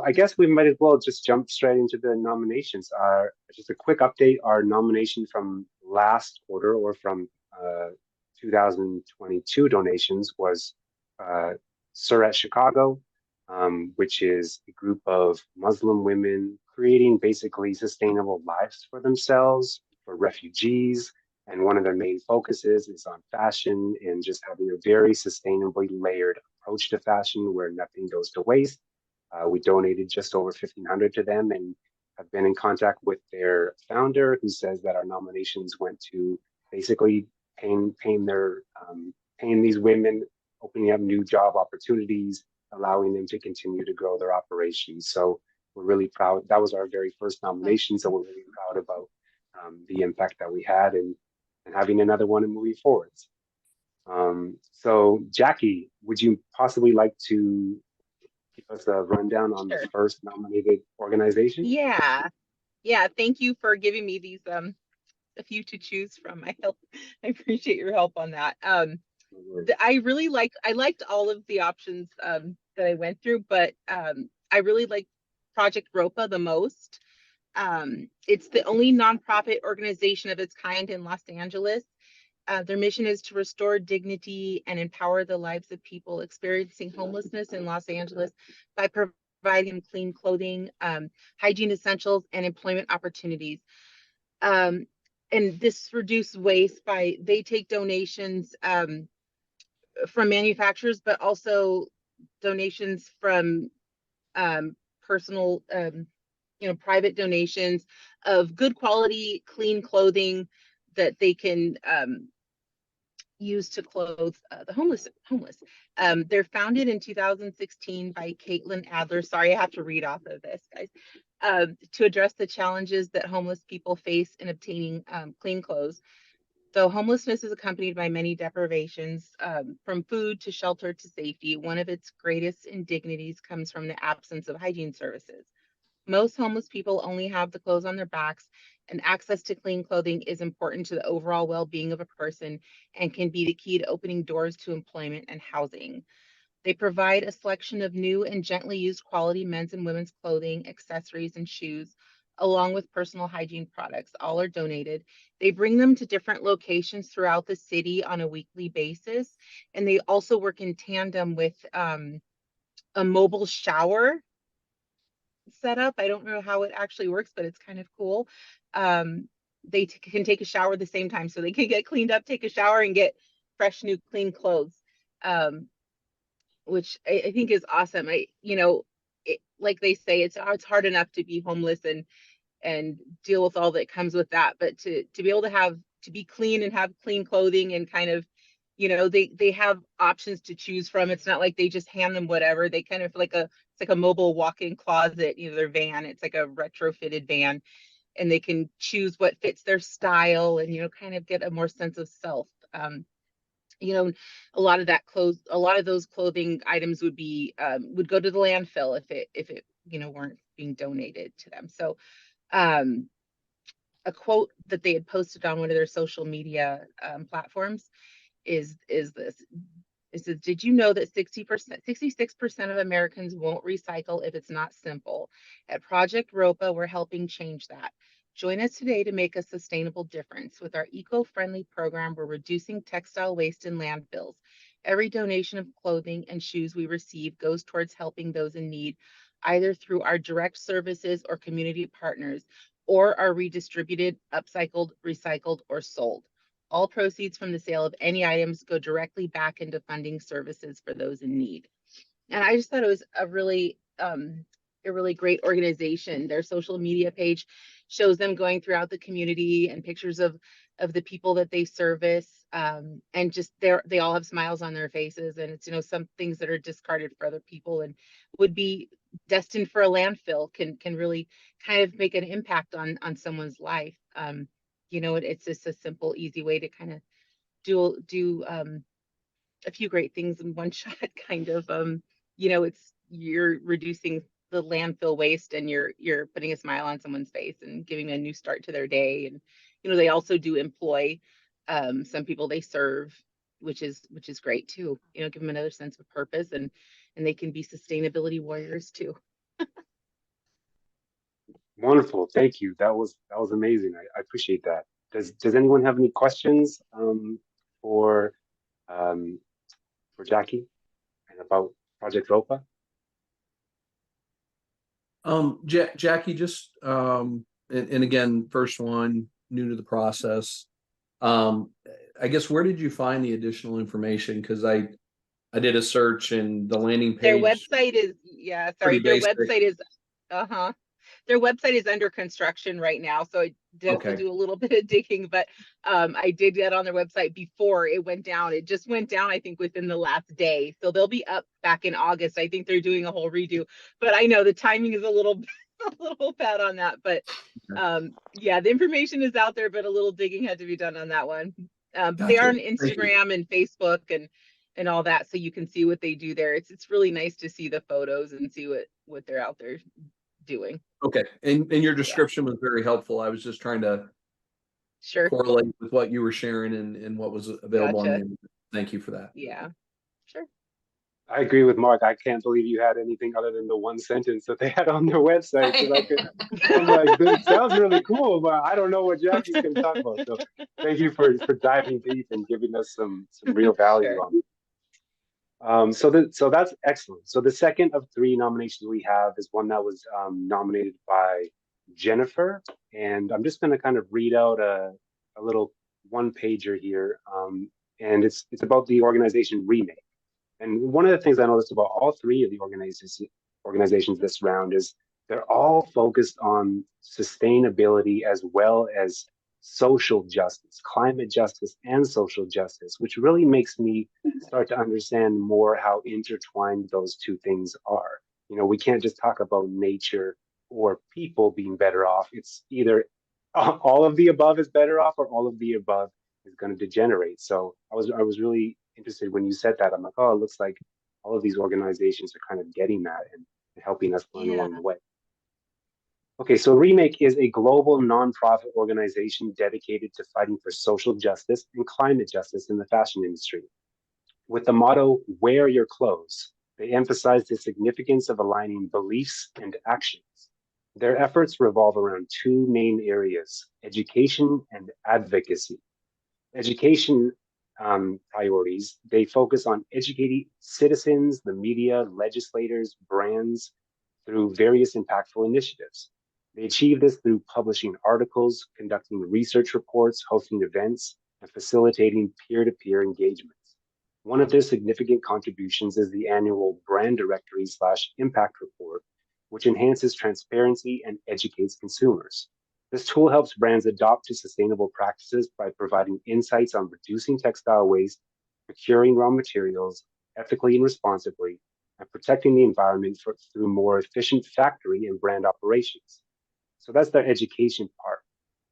I guess we might as well just jump straight into the nominations. Just a quick update, our nomination from last quarter or from 2022 donations was uh, Surat Chicago, which is a group of Muslim women creating basically sustainable lives for themselves, for refugees. And one of their main focuses is on fashion and just having a very sustainably layered approach to fashion where nothing goes to waste. We donated just over 1,500 to them and have been in contact with their founder, who says that our nominations went to basically paying these women, opening up new job opportunities, allowing them to continue to grow their operations. So we're really proud. That was our very first nomination, so we're really proud about the impact that we had and having another one and moving forwards. So Jackie, would you possibly like to give us a rundown on the Sure. first nominated organization? Yeah. Yeah. Thank you for giving me these a few to choose from. I appreciate your help on that. I liked all of the options that I went through, but I really liked Project Ropa the most. It's the only nonprofit organization of its kind in Los Angeles. Their mission is to restore dignity and empower the lives of people experiencing homelessness in Los Angeles by providing clean clothing, hygiene essentials, and employment opportunities. Um, and this reduce waste by they take donations from manufacturers, but also donations from personal, private donations of good quality, clean clothing that they can used to clothe the homeless. They're founded in 2016 by Caitlin Adler. Sorry, I have to read off of this, guys. To address the challenges that homeless people face in obtaining clean clothes. Though homelessness is accompanied by many deprivations, from food to shelter to safety, one of its greatest indignities comes from the absence of hygiene services. Most homeless people only have the clothes on their backs, and access to clean clothing is important to the overall well being of a person and can be the key to opening doors to employment and housing. They provide a selection of new and gently used quality men's and women's clothing, accessories, and shoes, along with personal hygiene products. All are donated. They bring them to different locations throughout the city on a weekly basis. And they also work in tandem with a mobile shower setup. I don't know how it actually works, but it's kind of cool. They can take a shower at the same time, so they can get cleaned up, take a shower, and get fresh, new, clean clothes, which I think is awesome. Like they say, it's hard enough to be homeless and deal with all that comes with that, but to be able to be clean and have clean clothing and kind of they have options to choose from. It's not like they just hand them whatever. They kind of it's like a mobile walk-in closet, their van. It's like a retrofitted van, and they can choose what fits their style and kind of get a more sense of self. You know, a lot of those clothing items would go to the landfill if it weren't being donated to them. So a quote that they had posted on one of their social media platforms is this. It says, did you know that 60%, 66% of Americans won't recycle if it's not simple? At Project Ropa, we're helping change that. Join us today to make a sustainable difference. With our eco-friendly program, we're reducing textile waste in landfills. Every donation of clothing and shoes we receive goes towards helping those in need, either through our direct services or community partners, or are redistributed, upcycled, recycled, or sold. All proceeds from the sale of any items go directly back into funding services for those in need. And I just thought it was a really great organization. Their social media page shows them going throughout the community and pictures of the people that they service, and just they all have smiles on their faces. And it's some things that are discarded for other people and would be destined for a landfill can really kind of make an impact on someone's life. It's just a simple, easy way to kind of do a few great things in one shot, kind of. It's you're reducing the landfill waste and you're putting a smile on someone's face and giving them a new start to their day. And they also do employ some people they serve, which is great too. Give them another sense of purpose, and they can be sustainability warriors too. Wonderful. Thank you. That was amazing. I appreciate that. Does anyone have any questions for um, for Jackie and about Project Ropa? Jackie, just and again, first one, new to the process. Um, I guess where did you find the additional information? Because I did a search and the landing Their page website is, yeah, pretty sorry, their basic. website is, uh-huh. Their website is under construction right now, so I did have to Okay, do a little bit of digging, but I did get on their website before it went down. It just went down, I think, within the last day. So they'll be up back in August. I think they're doing a whole redo, but I know the timing is a little a little bad on that. But okay. yeah, the information is out there, but a little digging had to be done on that one. But they are Gotcha. on Thank you. Instagram and Facebook and all that, so you can see what they do there. It's really nice to see the photos and see what they're out there doing. Okay, and your Yeah, description was very helpful. I was just trying to sure. correlate with what you were sharing and what was available on the Gotcha. internet. Thank you for that. Yeah, sure. I agree with Mark. I can't believe you had anything other than the one sentence that they had on their website because I'm like, this sounds really cool, but I don't know what Jackie's going to talk about. So thank you for diving deep and giving us some real value Sure. on it. So that's excellent. So the second of three nominations we have is one that was nominated by Jennifer, and I'm just going to kind of read out a little one pager here, and it's about the organization Remake. And one of the things I noticed about all three of the organizations this round is they're all focused on sustainability as well as social justice, climate justice, and social justice, which really makes me start to understand more how intertwined those two things are. You know, we can't just talk about nature or people being better off. It's either all of the above is better off or all of the above is going to degenerate. So I was really interested when you said that. I'm like, oh, it looks like all of these organizations are kind of getting that and helping us learn Yeah. along the way. Okay, so Remake is a global nonprofit organization dedicated to fighting for social justice and climate justice in the fashion industry. With the motto, wear your clothes, they emphasize the significance of aligning beliefs and actions. Their efforts revolve around two main areas, education and advocacy. Education priorities, they focus on educating citizens, the media, legislators, brands through various impactful initiatives. They achieve this through publishing articles, conducting research reports, hosting events, and facilitating peer to peer engagements. One of their significant contributions is the annual brand directory slash impact report, which enhances transparency and educates consumers. This tool helps brands adopt to sustainable practices by providing insights on reducing textile waste, procuring raw materials ethically and responsibly, and protecting the environment through more efficient factory and brand operations. So that's their education part.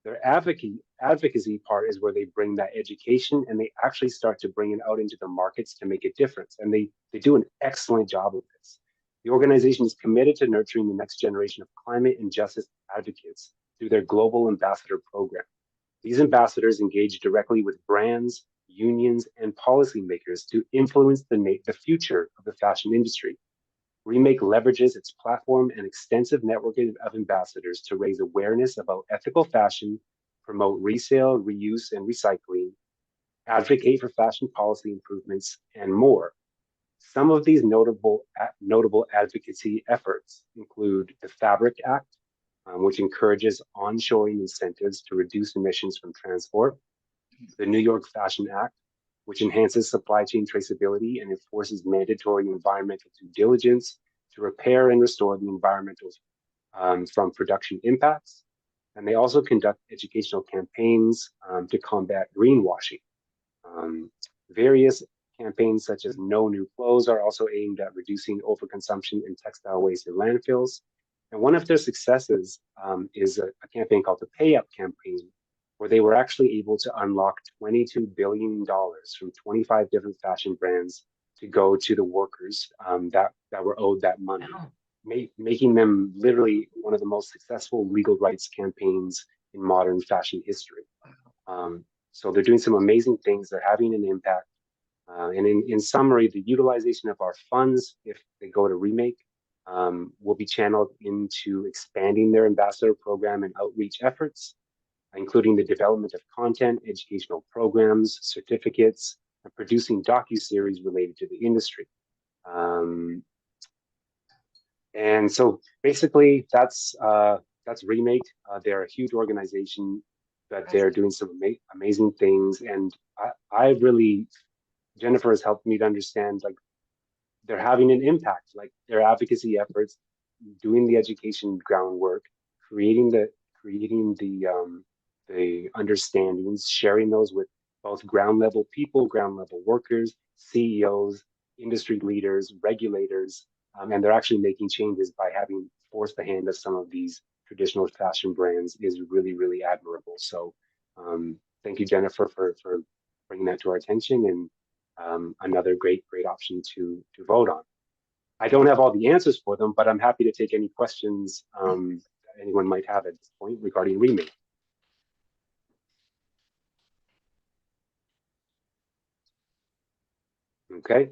Their advocacy part is where they bring that education and they actually start to bring it out into the markets to make a difference. And they do an excellent job of this. The organization is committed to nurturing the next generation of climate and justice advocates through their global ambassador program. These ambassadors engage directly with brands, unions, and policymakers to influence the future of the fashion industry. Remake leverages its platform and extensive network of ambassadors to raise awareness about ethical fashion, promote resale, reuse, and recycling, advocate for fashion policy improvements, and more. Some of these notable advocacy efforts include the Fabric Act, which encourages onshoring incentives to reduce emissions from transport, the New York Fashion Act, which enhances supply chain traceability and enforces mandatory environmental due diligence to repair and restore the environmental from production impacts. And they also conduct educational campaigns to combat greenwashing. Um, Various campaigns such as No New Clothes are also aimed at reducing overconsumption in textile waste in landfills. And one of their successes is a campaign called the Pay Up campaign, where they were actually able to unlock $22 billion from 25 different fashion brands to go to the workers that were owed that money, Wow. making them literally one of the most successful legal rights campaigns in modern fashion history. So they're doing some amazing things. They're having an impact. And in summary, the utilization of our funds, if they go to Remake, will be channeled into expanding their ambassador program and outreach efforts, including the development of content, educational programs, certificates, and producing docu-series related to the industry. And so basically that's Remake. They're a huge organization, but they're doing some amazing things. And I really, Jennifer has helped me to understand, like, they're having an impact, like their advocacy efforts, doing the education groundwork, creating the understandings, sharing those with both ground level people, ground level workers, CEOs, industry leaders, regulators, and they're actually making changes by having forced the hand of some of these traditional fashion brands is really, really admirable. So thank you, Jennifer, for bringing that to our attention, and another great option to vote on. I don't have all the answers for them, but I'm happy to take any questions that anyone might have at this point regarding Remake. Okay,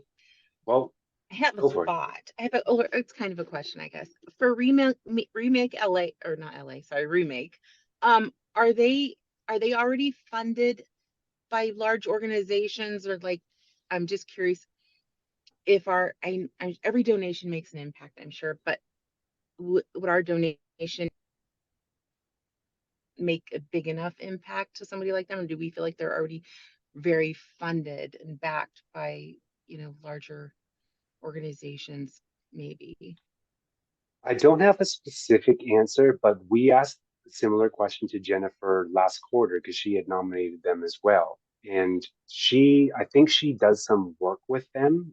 well, I have a go for it. thought. It's kind of a question, I guess. For remake LA, or not LA, sorry, Remake. Are they already funded by large organizations, or like, I'm just curious if every donation makes an impact, I'm sure, but would our donation make a big enough impact to somebody like them, or do we feel like they're already very funded and backed by, larger organizations, maybe? I don't have a specific answer, but we asked a similar question to Jennifer last quarter because she had nominated them as well. And I think she does some work with them,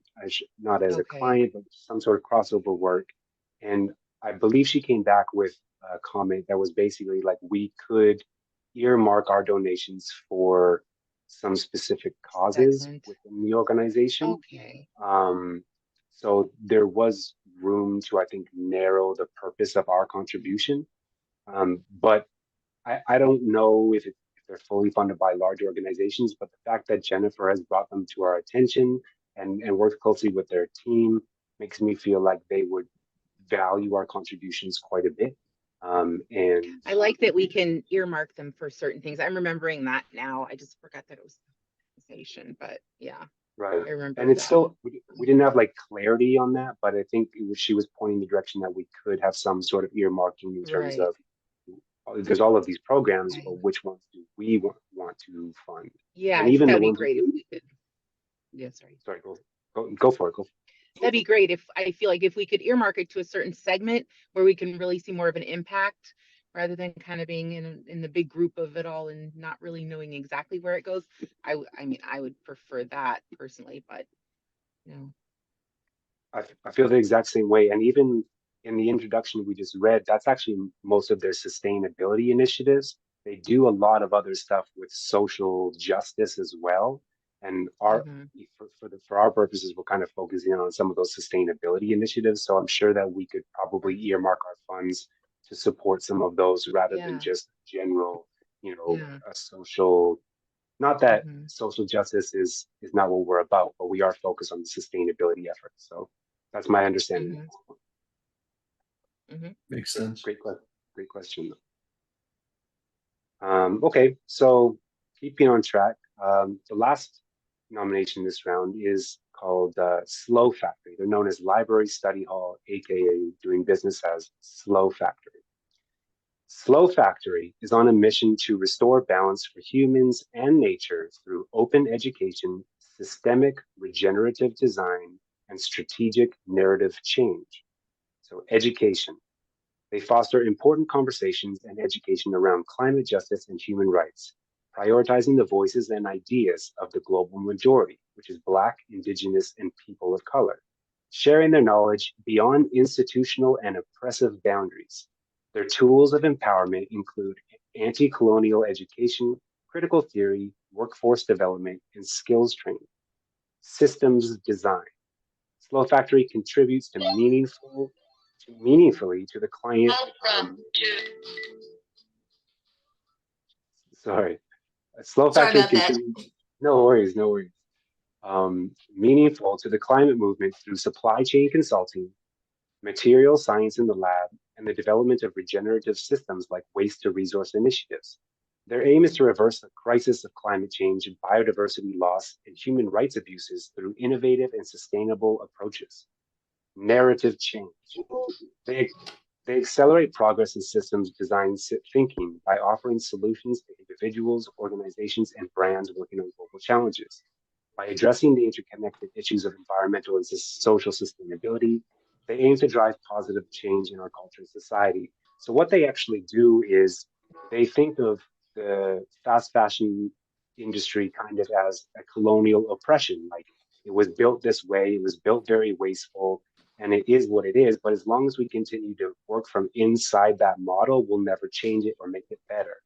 not as a Okay. client, but some sort of crossover work. And I believe she came back with a comment that was basically like, we could earmark our donations for some specific causes Segment. within the organization. Okay. So there was room to, I think, narrow the purpose of our contribution. But I don't know if they're fully funded by large organizations, but the fact that Jennifer has brought them to our attention and worked closely with their team makes me feel like they would value our contributions quite a bit. And I like that we can earmark them for certain things. I'm remembering that now. I just forgot that it was organization, but yeah, right. I remember And it's that. still, we didn't have like clarity on that, but I think she was pointing the direction that we could have some sort of earmarking in terms Right. of there's all of these programs, Right. but which ones do we want to fund? Yeah, And I think even that the would be ones, great if we could. Yeah, sorry. sorry, go for it. Go. That'd be great if I feel like if we could earmark it to a certain segment where we can really see more of an impact rather than kind of being in the big group of it all and not really knowing exactly where it goes. I mean, I would prefer that personally, but you know. I feel the exact same way. And even in the introduction we just read, that's actually most of their sustainability initiatives. They do a lot of other stuff with social justice as well. And Mhm. for our purposes, we're kind of focusing on some of those sustainability initiatives. So I'm sure that we could probably Right. earmark our funds to support some of those rather than Yeah. just general, Yeah. a social. Not that Mhm. social justice is not what we're about, but we are focused on the sustainability efforts. So that's my understanding at Mhm. this point. Mhm. Makes sense. Great question. Okay, so keeping on track, the last nomination this round is called Slow Factory. They're known as Library Study Hall, aka doing business as Slow Factory. Slow Factory is on a mission to restore balance for humans and nature through open education, systemic regenerative design, and strategic narrative change. So, education. They foster important conversations and education around climate justice and human rights, prioritizing the voices and ideas of the global majority, which is Black, Indigenous, and people of color, sharing their knowledge beyond institutional and oppressive boundaries. Their tools of empowerment include anti colonial education, critical theory, workforce development, and skills training. Systems design. Slow Factory contributes meaningfully to the client. Sorry, Slow Sorry Factory about that. contributes. No worries, no worries. Meaningful to the climate movement through supply chain consulting, material science in the lab, and the development of regenerative systems like waste to resource initiatives. Their aim is to reverse the crisis of climate change, biodiversity loss, and human rights abuses through innovative and sustainable approaches. Narrative change. They, they accelerate progress in systems design thinking by offering solutions to individuals, organizations, and brands working on global challenges. By addressing the interconnected issues of environmental and social sustainability, they aim to drive positive change in our culture and society. So, what they actually do is they think of the fast fashion industry kind of as a colonial oppression. Like it was built this way, it was built very wasteful, and it is what it is. But as long as we continue to work from inside that model, we'll never change it or make it better.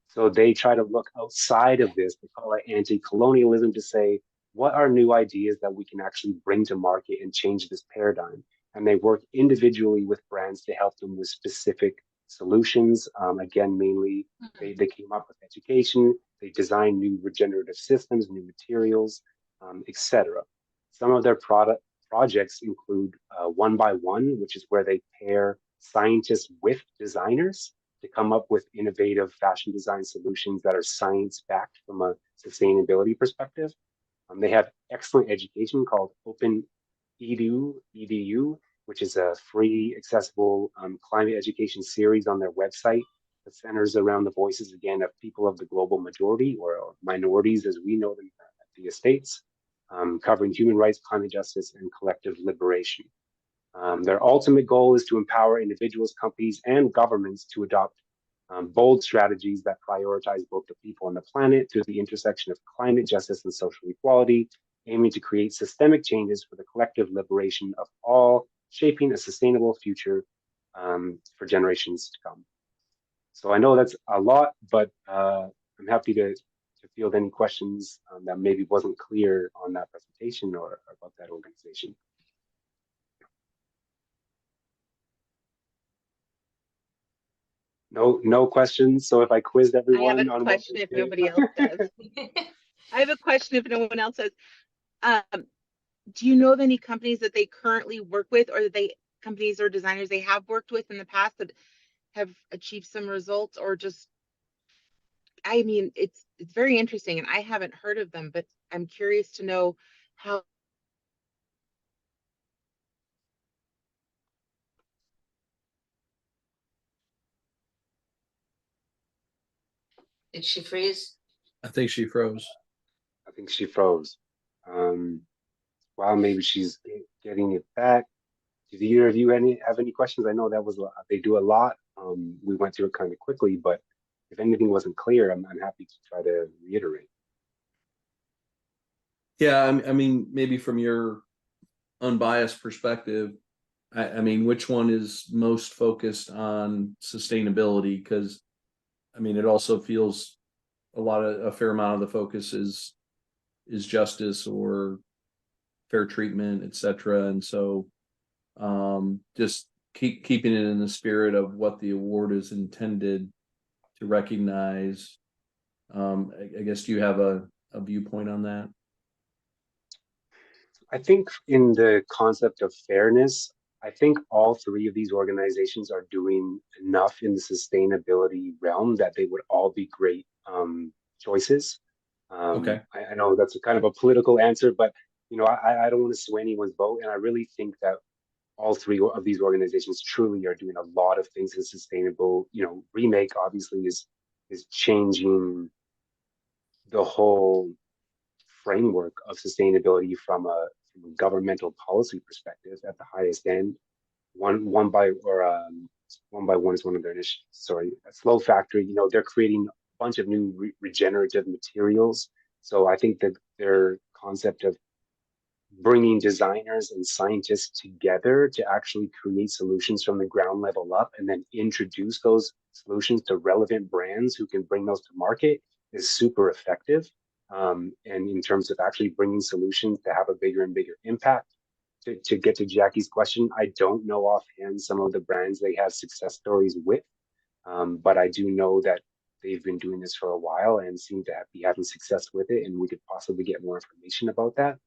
So they try to look outside of this. They call it anti-colonialism to say, what are new ideas that we can actually bring to market and change this paradigm? And they work individually with brands to help them with specific solutions. Again, mainly they came up with education, they designed new regenerative systems, new materials, etc. Some of their projects include One by One, which is where they pair scientists with designers to come up with innovative fashion design solutions that are science backed from a sustainability perspective. They have excellent education called Open Edu, which is a free, accessible climate education series on their website that centers around the voices again of people of the global majority or minorities as we know them at the Estates, covering human rights, climate justice, and collective liberation. Their ultimate goal is to empower individuals, companies, and governments to adopt bold strategies that prioritize both the people and the planet through the intersection of climate justice and social equality, aiming to create systemic changes for the collective liberation of all, shaping a sustainable future for generations to come. So I know that's a lot, but I'm happy to field any questions that maybe wasn't clear on that presentation or about that organization. No questions. So if I quizzed everyone on what Question if nobody else does. I have a question if no one else does. Do you know of any companies that they currently work with, or that they companies or designers they have worked with in the past that have achieved some results, or just I mean, it's very interesting, and I haven't heard of them, but I'm curious to know how. Did she freeze? I think she froze. I think she froze. While maybe she's getting it back. Did either of you have any questions? I know that was they do a lot. We went through it kind of quickly, but if anything wasn't clear, I'm happy to try to reiterate. Yeah, I mean, maybe from your unbiased perspective, I mean, which one is most focused on sustainability? Because I mean, it also feels a fair amount of the focus is justice or fair treatment, etc. And so just keeping it in the spirit of what the award is intended to recognize. I guess, do you have a viewpoint on that? I think in the concept of fairness, I think all three of these organizations are doing enough in the sustainability realm that they would all be great choices. Okay. I know that's a kind of a political answer, but you know, I don't want to sway anyone's vote, and I really think that all three of these organizations truly are doing a lot of things in sustainable. You know, Remake obviously is changing the whole framework of sustainability from a governmental policy perspective at the highest end. One by one is one of their initiatives. Sorry, a Slow Factory. You know, they're creating a bunch of new regenerative materials. So I think that their concept of bringing designers and scientists together to actually create solutions from the ground level up and then introduce those solutions to relevant brands who can bring those to market is super effective. And in terms of actually bringing solutions to have a bigger and bigger impact. To get to Jackie's question, I don't know offhand some of the brands they have success stories with, but I do know that they've been doing this for a while and seem to be having success with it, and we could possibly get more information about that.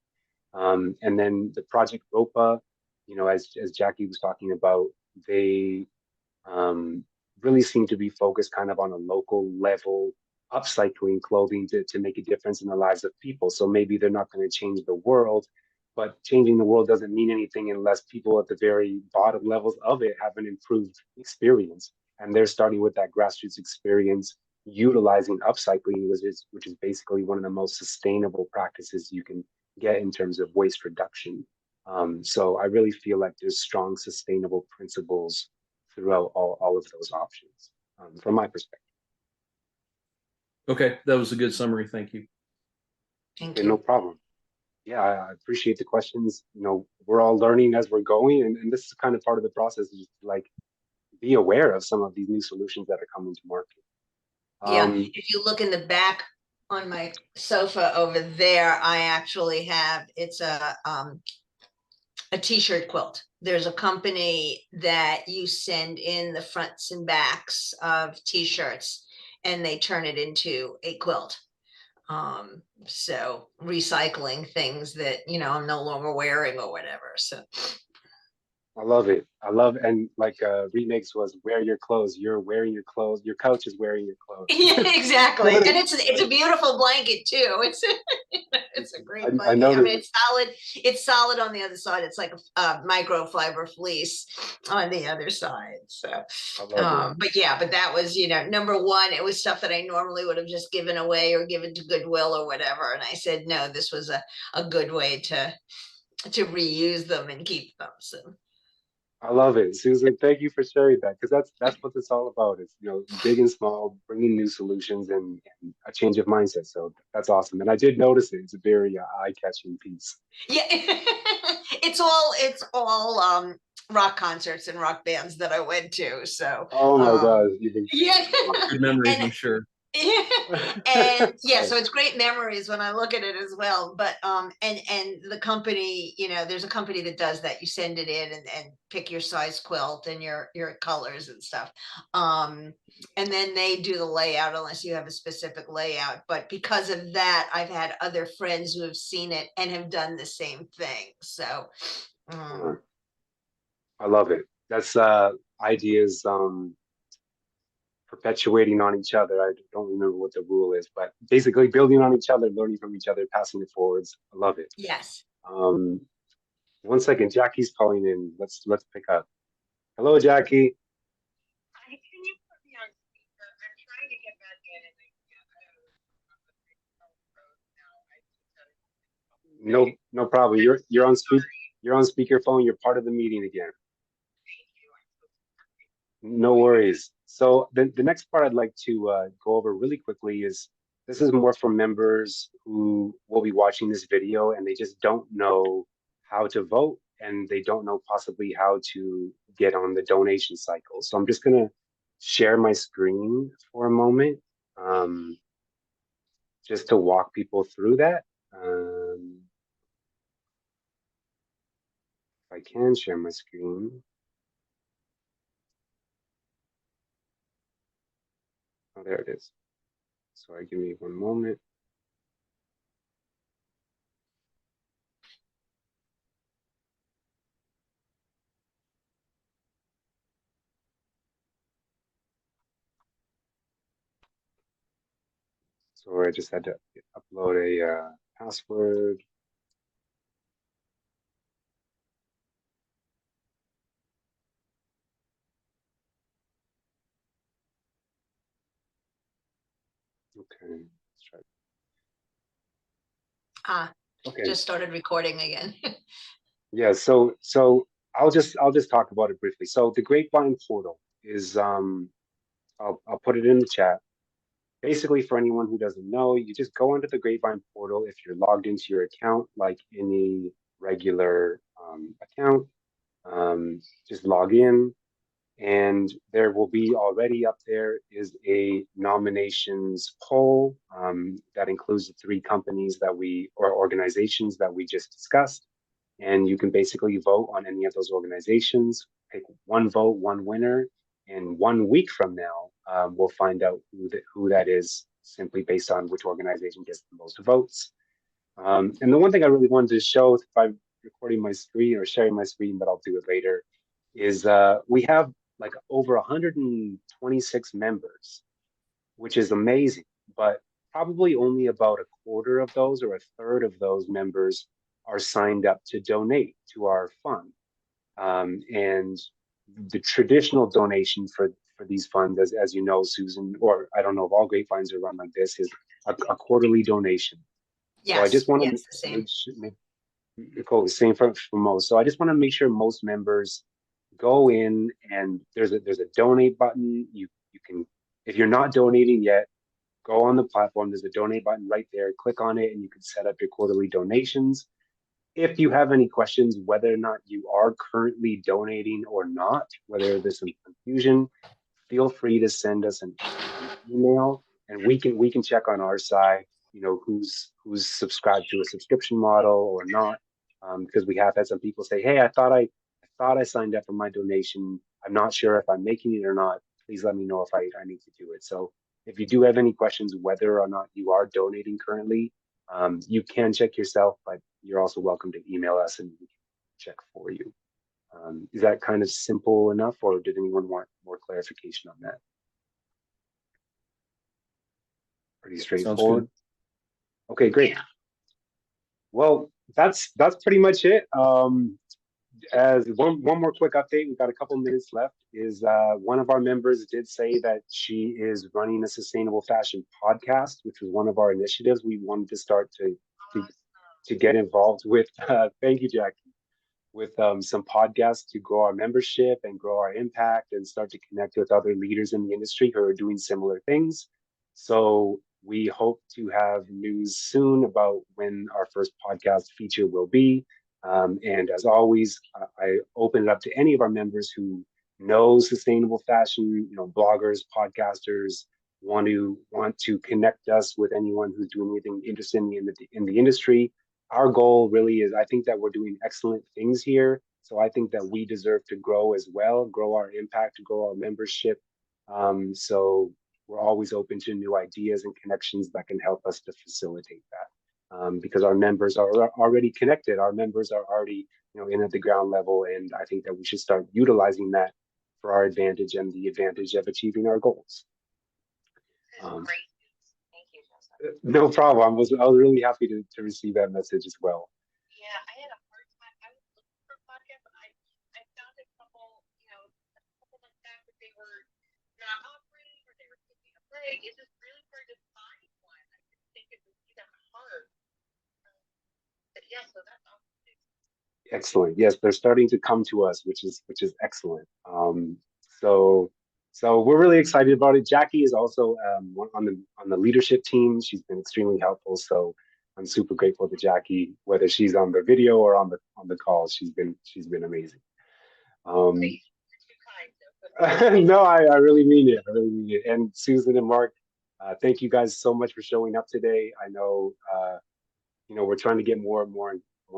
And then the Project Ropa, as Jackie was talking about, they um, really seem to be focused kind of on a local level, upcycling clothing to make a difference in the lives of people. So maybe they're not going to change the world, but changing the world doesn't mean anything unless people at the very bottom levels of it have an improved experience. And they're starting with that grassroots experience, utilizing upcycling, which is basically one of the most sustainable practices you can get in terms of waste reduction. So I really feel like there's strong sustainable principles throughout all of those options, from my perspective. Okay, that was a good summary. Thank you. Thank Okay, no you. problem. Yeah, I appreciate the questions. We're all learning as we're going, and this is kind of part of the process, is to like be aware of some of these new solutions that are coming to market. Yeah, if you look in the back on my sofa over there, I actually have, it's a t-shirt quilt. There's a company that you send in the fronts and backs of t-shirts and they turn it into a quilt. So recycling things that, I'm no longer wearing or whatever. So I love it. And like remakes was wear your clothes. You're wearing your clothes. Your couch is wearing your clothes. yeah, exactly. And it's a beautiful blanket too. It's a great I blanket. I noticed. mean, it's solid. It's solid on the other side. It's like a microfiber fleece on the other side. So, I love it. but that was, number one, it was stuff that I normally would have just given away or given to Goodwill or whatever. And I said, no, this was a good way to reuse them and keep them. So. I love it, Susan. Thank you for sharing that, because that's what it's all about. It's big and small, bringing new solutions and a change of mindset. So that's awesome. And I did notice it. It's a very eye-catching piece. Yeah, it's all rock concerts and rock bands that I went to. So Oh my God, even yeah, Good memories, and I'm sure. yeah, and yeah, Right. so it's great memories when I look at it as well. But and the company, there's a company that does that. You send it in and pick your size quilt and your colors and stuff. And then they do the layout unless you have a specific layout. But because of that, I've had other friends who have seen it and have done the same thing. So Uh, I love it. That's ideas perpetuating on each other. I don't remember what the rule is, but basically building on each other, learning from each other, passing it forwards. I love it. yes. Um, one second, Jackie's calling in. Let's pick up. Hello, Jackie. Can you put me on speaker? I'm trying to get back in and No problem. You're on speakerphone. You're part of the meeting again. No worries. So the next part I'd like to go over really quickly is, this is more for members who will be watching this video and they just don't know how to vote, and they don't know possibly how to get on the donation cycle. So I'm just gonna share my screen for a moment, um, just to walk people through that. If I can share my screen. Oh, there it is. Sorry, give me one moment. So I just had to upload a password. Okay, let's try. Okay. Just started recording again. Yeah, so I'll just talk about it briefly. So the Grapevine portal is I'll put it in the chat. Basically, for anyone who doesn't know, you just go onto the Grapevine portal if you're logged into your account like any regular account. Just log in, and there will be already up there is a nominations poll that includes the three companies or organizations that we just discussed. And you can basically vote on any of those organizations, pick one vote, one winner, and 1 week from now, we'll find out who that is, simply based on which organization gets the most votes. And the one thing I really wanted to show, recording my screen or sharing my screen, but I'll do it later, is we have like over 126 members, which is amazing. But probably only about a quarter of those or a third of those members are signed up to donate to our fund. And the traditional donation for these funds, as you know, Susan, or I don't know if all great funds are run like this, is a quarterly donation. So I Yes, just want to yes, the same. make sure, the same for most. So I just want to make sure most members go in and there's a donate button. You can, if you're not donating yet, go on the platform. There's a donate button right there. Click on it and you can set up your quarterly donations. If you have any questions, whether or not you are currently donating or not, whether there's some confusion, feel free to send us an email and we can check on our side, you know, who's subscribed to a subscription model or not. Because we have had some people say, hey, I thought I signed up for my donation. I'm not sure if I'm making it or not. Please let me know if I need to do it. So if you do have any questions, whether or not you are donating currently, you can check yourself, but you're also welcome to email us and we can check for you. Is that kind of simple enough, or did anyone want more clarification on that? Pretty Sounds straightforward. good. Okay, great. Well, that's pretty much it. As one more quick update, we've got a couple minutes left. Is one of our members did say that she is running a sustainable fashion podcast, which was one of our initiatives we wanted to start to to get involved with. Thank you, Jackie. With some podcasts to grow our membership and grow our impact and start to connect with other leaders in the industry who are doing similar things. So we hope to have news soon about when our first podcast feature will be. And as always, I open it up to any of our members who know sustainable fashion, you know, bloggers, podcasters, want to connect us with anyone who's doing anything interesting in the industry. Our goal really is, I think that we're doing excellent things here. So I think that we deserve to grow as well, grow our impact, grow our membership. So we're always open to new ideas and connections that can help us to facilitate that. Because our members are already connected. Our members are already, you know, in at the ground level. And I think that we should start utilizing that for our advantage and the advantage of achieving our goals. Great. Thank you, Joseph. No problem. I was really happy to receive that message as well. Yeah, I had a hard time. I was looking for podcasts. I found a couple, a couple like that, but they were not operating or they were taking a break. It's just really hard to find one. I didn't think it would be that hard. But yeah, so that's awesome. Excellent. Yes, they're starting to come to us, which is excellent. So so we're really excited about it. Jackie is also on the leadership team. She's been extremely helpful. So I'm super grateful to Jackie, whether she's on the video or on the calls. She's been amazing. Great. You're too kind. No, I really mean it. I really mean it. And Susan and Mark, thank you guys so much for showing up today. I know we're trying to get more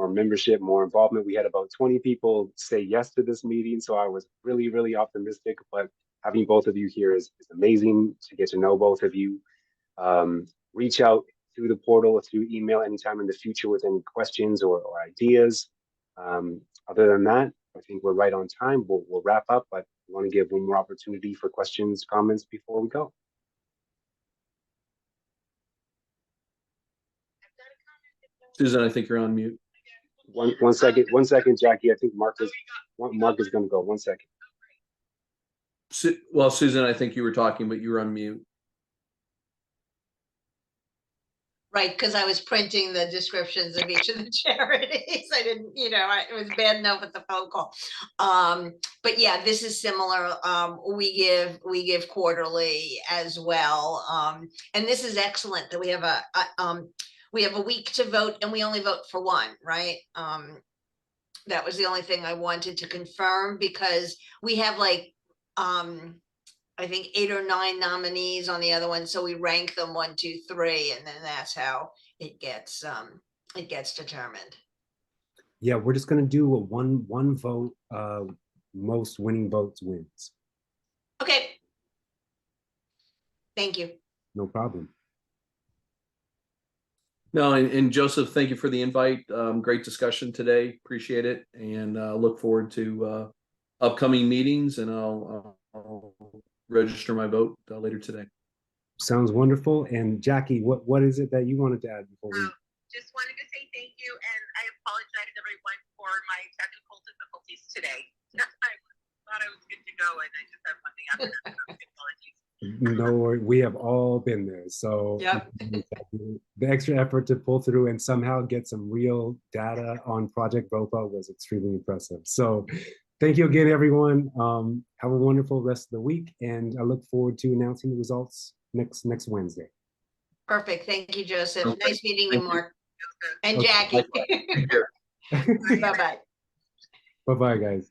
membership, more involvement. We had about 20 people say yes to this meeting, so I was really, really optimistic. But having both of you here is amazing to get to know both of you. Reach out through the portal or through email anytime in the future with any questions or ideas. Other than that, I think we're right on time. We'll wrap up, but I want to give one more opportunity for questions, comments before we go. Susan, I think you're on mute. One second, Jackie. I think Mark is going to go. 1 second. Well, Susan, I think you were talking, but you were on mute. Right, because I was printing the descriptions of each of the charities. I didn't, it was bad enough with the phone call. But yeah, this is similar. We give quarterly as well. And this is excellent that we have a week to vote and we only vote for one, right? That was the only thing I wanted to confirm because we have I think 8 or 9 nominees on the other one. So we rank them 1, 2, 3, and then that's how it gets determined. Yeah, we're just gonna do a one vote. Most winning votes wins. Okay. Thank you. No problem. No, and Joseph, thank you for the invite. Great discussion today. Appreciate it, and look forward to upcoming meetings. And I'll register my vote later today. Sounds wonderful. And Jackie, what is it that you wanted to add before we? Just wanted to say thank you, and I apologize everyone for my technical difficulties today. I thought I was good to go, and I just have something after that. Apologies. No worry, we have all been there. So Yep. the extra effort to pull through and somehow get some real data on Project Ropa was extremely impressive. So thank you again, everyone. Have a wonderful rest of the week, and I look forward to announcing the results next Wednesday. Perfect. Thank you, Joseph. Okay. Nice meeting you, Thank you. Mark. And Okay. Jackie. Take care. Bye-bye. Bye-bye, guys.